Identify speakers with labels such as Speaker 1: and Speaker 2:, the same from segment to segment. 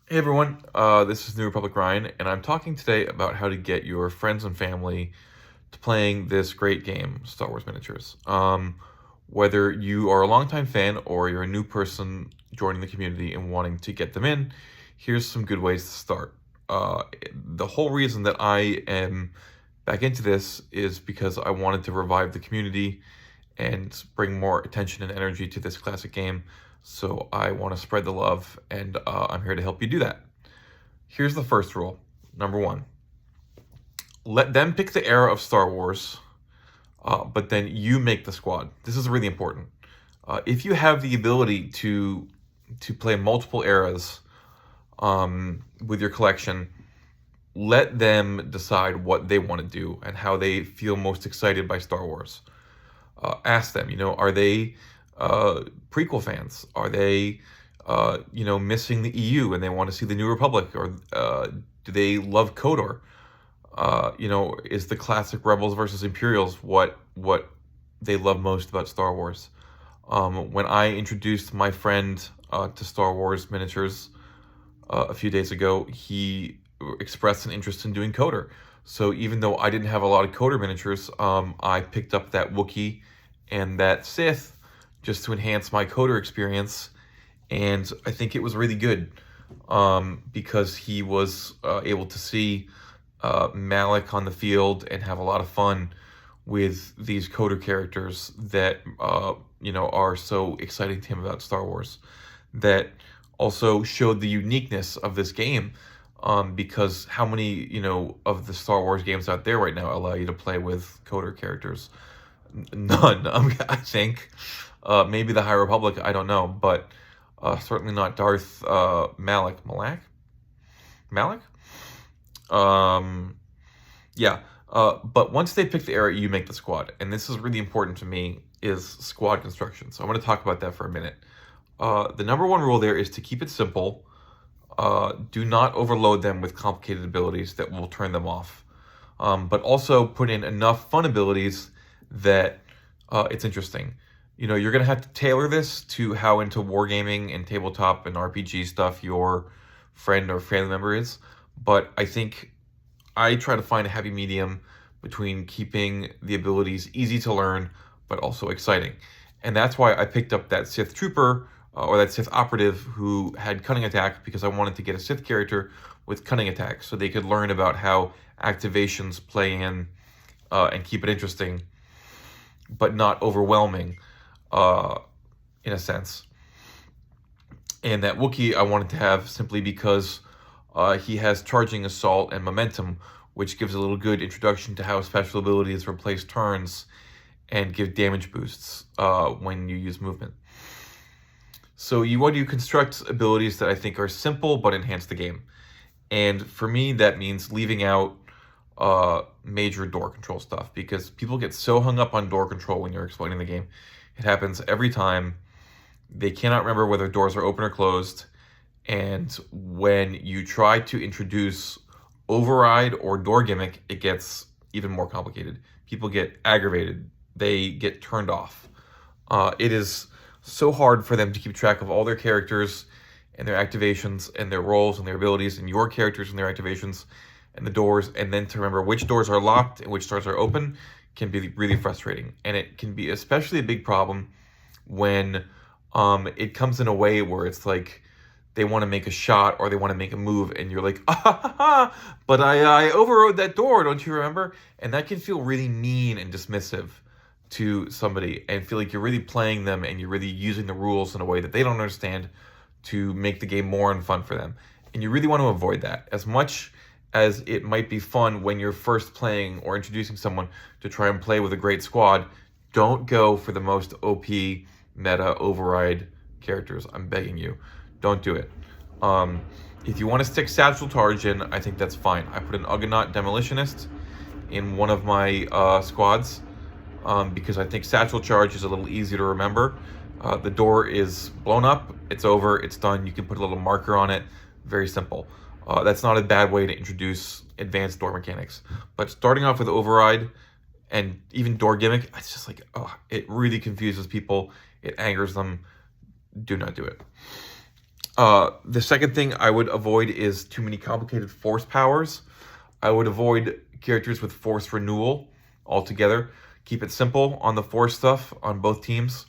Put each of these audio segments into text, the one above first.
Speaker 1: Hey everyone, this is New Republic Ryan, and I'm talking today about how to get your friends and family to playing this great game, Star Wars Miniatures. Whether you are a longtime fan or you're a new person joining the community and wanting to get them in, here's some good ways to start. The whole reason that I am back into this is because I wanted to revive the community and bring more attention and energy to this classic game. So I want to spread the love, and I'm here to help you do that. Here's the first rule. Number one, let them pick the era of Star Wars, but then you make the squad. This is really important. If you have the ability to play multiple eras with your collection, let them decide what they want to do and how they feel most excited by Star Wars. Ask them, are they prequel fans? Are they, missing the EU and they want to see the New Republic? Or do they love KOTOR? Is the classic Rebels versus Imperials what they love most about Star Wars? When I introduced my friend to Star Wars miniatures a few days ago, he expressed an interest in doing KOTOR. So even though I didn't have a lot of KOTOR miniatures, I picked up that Wookiee and that Sith just to enhance my KOTOR experience, and I think it was really good because he was able to see Malik on the field and have a lot of fun with these KOTOR characters that are so exciting to him about Star Wars. That also showed the uniqueness of this game, because how many of the Star Wars games out there right now allow you to play with KOTOR characters? None. I think maybe the High Republic. I don't know, but certainly not Darth Malik. Yeah. But once they pick the era, you make the squad, and this is really important to me. Is squad construction. So I want to talk about that for a minute. The number one rule there is to keep it simple. Do not overload them with complicated abilities that will turn them off. But also put in enough fun abilities that it's interesting. You're going to have to tailor this to how into wargaming and tabletop and RPG stuff your friend or family member is. But I think I try to find a happy medium between keeping the abilities easy to learn, but also exciting. And that's why I picked up that Sith Trooper or that Sith Operative who had Cunning Attack, because I wanted to get a Sith character with Cunning Attack so they could learn about how activations play in and keep it interesting, but not overwhelming in a sense. And that Wookiee I wanted to have simply because he has Charging Assault and Momentum, which gives a little good introduction to how special abilities replace turns and give damage boosts when you use movement. So you want to construct abilities that I think are simple but enhance the game. And for me, that means leaving out major door control stuff, because people get so hung up on door control when you're explaining the game. It happens every time. They cannot remember whether doors are open or closed. And when you try to introduce override or door gimmick, it gets even more complicated. People get aggravated. They get turned off. It is so hard for them to keep track of all their characters and their activations and their roles and their abilities and your characters and their activations and the doors, and then to remember which doors are locked and which doors are open can be really frustrating. And it can be especially a big problem when it comes in a way where it's like they want to make a shot or they want to make a move and you're like, but I overrode that door, don't you remember? And that can feel really mean and dismissive to somebody and feel like you're really playing them and you're really using the rules in a way that they don't understand to make the game more fun for them. And you really want to avoid that. As much as it might be fun when you're first playing or introducing someone to try and play with a great squad, don't go for the most OP meta override characters. I'm begging you, don't do it. If you want to stick Satchel Charge in, I think that's fine. I put an Ugonaut Demolitionist in one of my squads because I think Satchel Charge is a little easier to remember. The door is blown up, it's over, it's done. You can put a little marker on it. Very simple. That's not a bad way to introduce advanced door mechanics. But starting off with override and even door gimmick, it's just like, it really confuses people. It angers them. Do not do it. The second thing I would avoid is too many complicated force powers. I would avoid characters with force renewal altogether. Keep it simple on the force stuff on both teams.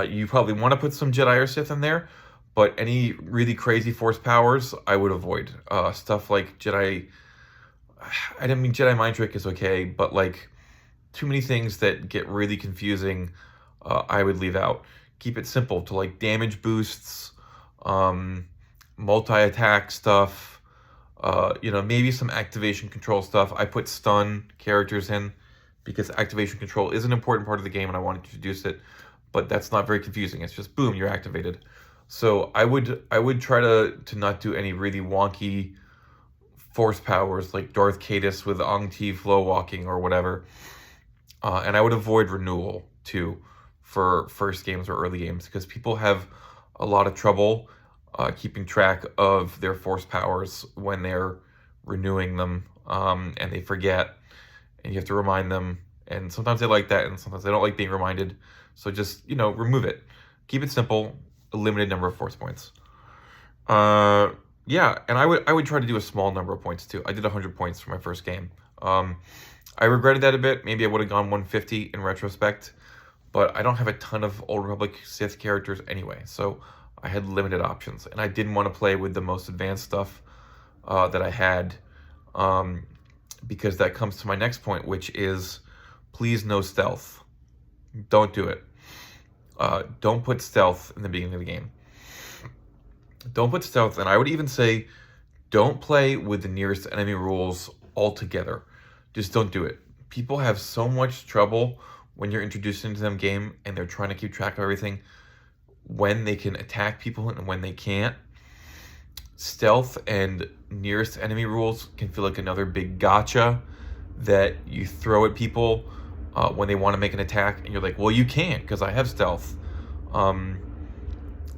Speaker 1: You probably want to put some Jedi or Sith in there, but any really crazy force powers, I would avoid. Stuff like Jedi. I didn't mean Jedi Mind Trick is okay, but like too many things that get really confusing, I would leave out. Keep it simple to like damage boosts, multi-attack stuff, maybe some activation control stuff. I put stun characters in because activation control is an important part of the game and I want to introduce it, but that's not very confusing. It's just boom, you're activated. So I would try to not do any really wonky force powers like Darth Caedus with Ong Ti flow walking or whatever. And I would avoid renewal too for first games or early games because people have a lot of trouble keeping track of their force powers when they're renewing them, and they forget, and you have to remind them. And sometimes they like that, and sometimes they don't like being reminded. So just remove it. Keep it simple. A limited number of force points. Yeah, and I would try to do a small number of points too. I did 100 points for my first game. I regretted that a bit. Maybe I would have gone 150 in retrospect, but I don't have a ton of Old Republic Sith characters anyway, so I had limited options, and I didn't want to play with the most advanced stuff that I had, because that comes to my next point, which is please no stealth. Don't do it. Don't put stealth in the beginning of the game. Don't put stealth, and I would even say don't play with the nearest enemy rules altogether. Just don't do it. People have so much trouble when you're introduced into them game and they're trying to keep track of everything, when they can attack people and when they can't. Stealth and nearest enemy rules can feel like another big gotcha that you throw at people when they want to make an attack, and you're like, well, you can't because I have stealth.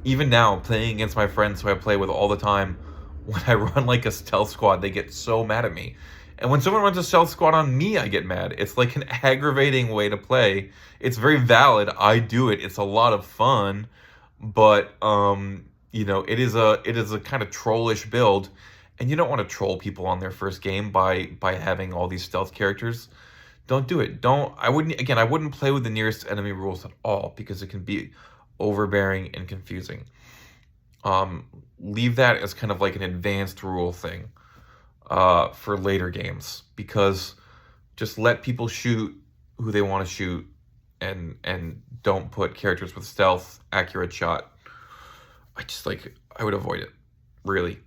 Speaker 1: Even now, playing against my friends who I play with all the time, when I run like a stealth squad, they get so mad at me. And when someone runs a stealth squad on me, I get mad. It's like an aggravating way to play. It's very valid. I do it. It's a lot of fun, but it is a kind of trollish build, and you don't want to troll people on their first game by having all these stealth characters. Don't do it. I wouldn't play with the nearest enemy rules at all because it can be overbearing and confusing. Leave that as kind of like an advanced rule thing for later games, because just let people shoot who they want to shoot, and don't put characters with stealth, accurate shot. I would avoid it, really.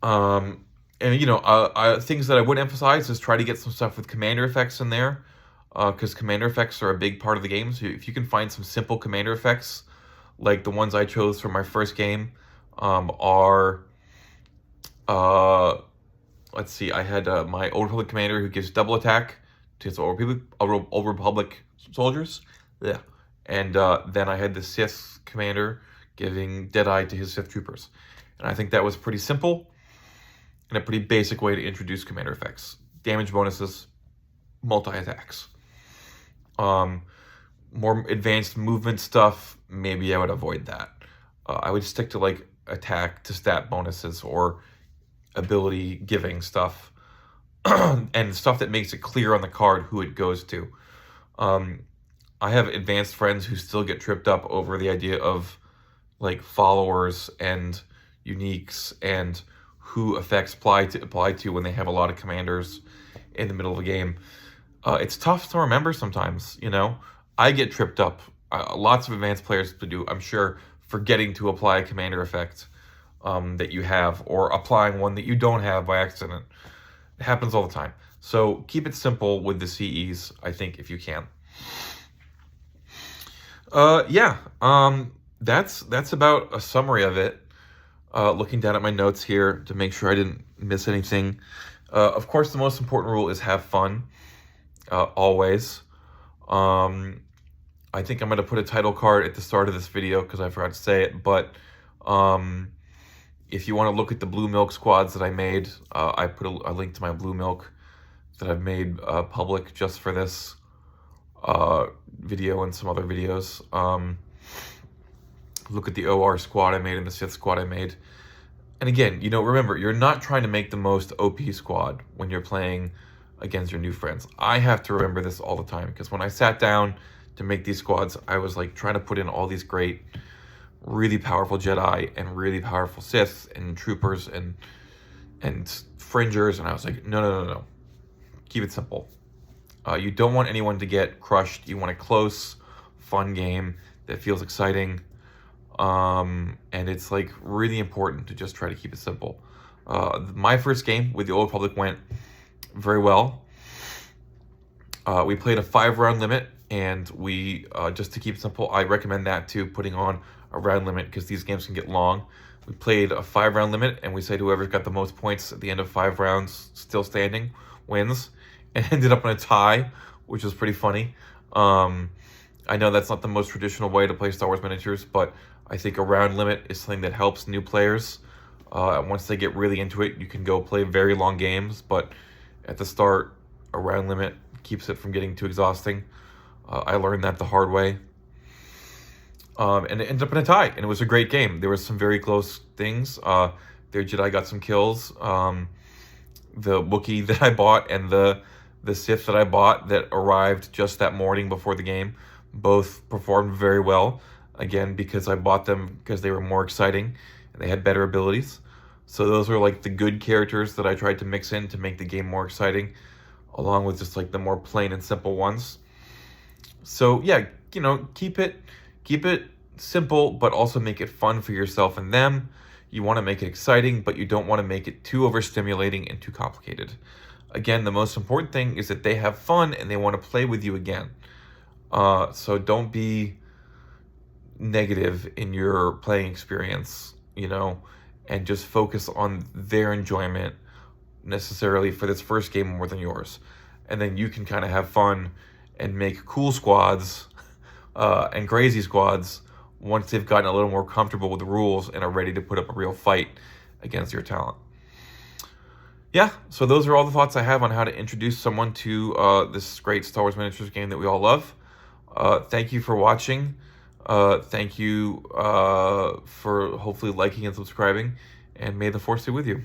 Speaker 1: Things that I would emphasize is try to get some stuff with commander effects in there, because commander effects are a big part of the game. So if you can find some simple commander effects, like the ones I chose for my first game, are, let's see, I had my Old Republic commander who gives double attack to his Old Republic soldiers. Yeah. And then I had the Sith commander giving Deadeye to his Sith troopers. And I think that was pretty simple and a pretty basic way to introduce commander effects. Damage bonuses, multi-attacks. More advanced movement stuff, maybe I would avoid that. I would stick to like attack to stat bonuses or ability giving stuff, and stuff that makes it clear on the card who it goes to. I have advanced friends who still get tripped up over the idea of like followers and uniques and who effects apply to when they have a lot of commanders in the middle of a game. It's tough to remember sometimes, I get tripped up. Lots of advanced players do, I'm sure, forgetting to apply a commander effect that you have, or applying one that you don't have by accident. It happens all the time. So keep it simple with the CEs, I think, if you can. That's about a summary of it. Looking down at my notes here to make sure I didn't miss anything. Of course, the most important rule is have fun, always. I think I'm going to put a title card at the start of this video because I forgot to say it, but if you want to look at the blue milk squads that I made, I put a link to my blue milk that I've made public just for this video and some other videos. Look at the OR squad I made and the Sith squad I made. And again, remember, you're not trying to make the most OP squad when you're playing against your new friends. I have to remember this all the time, because when I sat down to make these squads, I was like trying to put in all these great, really powerful Jedi and really powerful Sith and troopers and fringers, and I was like, no. Keep it simple. You don't want anyone to get crushed. You want a close, fun game that feels exciting. And it's like really important to just try to keep it simple. My first game with the Old Republic went very well. We played a 5-round limit, and we just to keep it simple, I recommend that to putting on a round limit, because these games can get long. We played a 5-round limit, and we said whoever's got the most points at the end of 5 rounds still standing wins, and ended up in a tie, which was pretty funny. I know that's not the most traditional way to play Star Wars miniatures, but I think a round limit is something that helps new players. Once they get really into it, you can go play very long games, but at the start, a round limit keeps it from getting too exhausting. I learned that the hard way. And it ended up in a tie, and it was a great game. There were some very close things. Their Jedi got some kills. The Wookiee that I bought and the Sith that I bought that arrived just that morning before the game both performed very well. Again, because I bought them because they were more exciting and they had better abilities. So those are like the good characters that I tried to mix in to make the game more exciting, along with just like the more plain and simple ones. So yeah, keep it simple, but also make it fun for yourself and them. You want to make it exciting, but you don't want to make it too overstimulating and too complicated. Again, the most important thing is that they have fun and they want to play with you again. So don't be negative in your playing experience, and just focus on their enjoyment necessarily for this first game more than yours. And then you can kind of have fun and make cool squads and crazy squads once they've gotten a little more comfortable with the rules and are ready to put up a real fight against your talent. Yeah, so those are all the thoughts I have on how to introduce someone to this great Star Wars miniatures game that we all love. Thank you for watching. Thank you for hopefully liking and subscribing, and may the Force be with you.